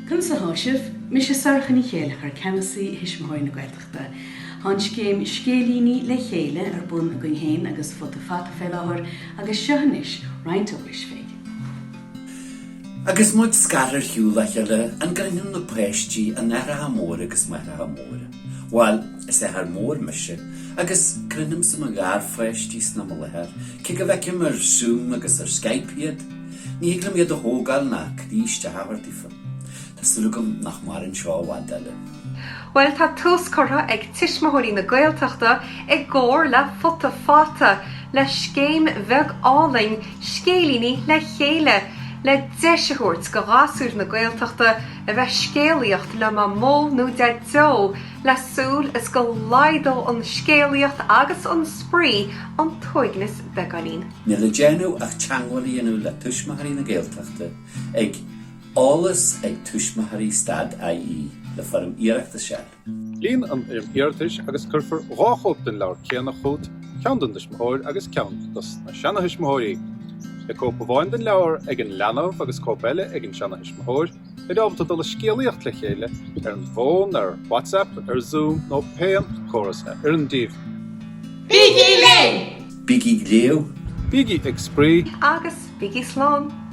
Cun sa háisih, mis sé sarchan í chéile ar cemasí hisismóin na Gaeltachta. Hans céim scélíní le chéile ar bun a gcuinhéin agus fotofata fé láthir agus seohanis rointóis féid. Agus muid scarar hiú leile an grinnim na préistí an nera ha mór agus mera ha mór. Wel, is har mór meise, agus grinnim sa ma gar préistí sna ma lehar, ce go bhecim ar Zoom agus ar Skypead, ní higlam iad a hógal na críiste havartífa. Tásúlagam nach mar an seo wadile. Well, tá túscortha ag tuismóirí na Gaeltachta ag góir le fotofata, le scéim bheag áling, scélíní le chéile, le deisiúirt go ghasúr na Gaeltachta a bheith scéalaíocht le má mó nó de dó, le súl is go laidal an scéalaíocht agus an sprí an tuignis beganín. Ní le déanú ach teanghaí anú le tuismathaí na Gaeltachta ag alles ag tuismathaí stad I.E. le farm iarachta se. Líon an iartais agus curfar ráchóp den leir céanna chót, cean den dismóir agus cean dus na seanna hismóirí. Le cópa bháin den leir ag an leanamh agus cópeile ag an seanna hismóir, le dábhta dul a scéalaíocht le chéile ar an bhón, ar WhatsApp, ar Zoom, nó péan chorasna ar an díomh. Biggie Leo. Biggie ag sprí Agus biggie slán.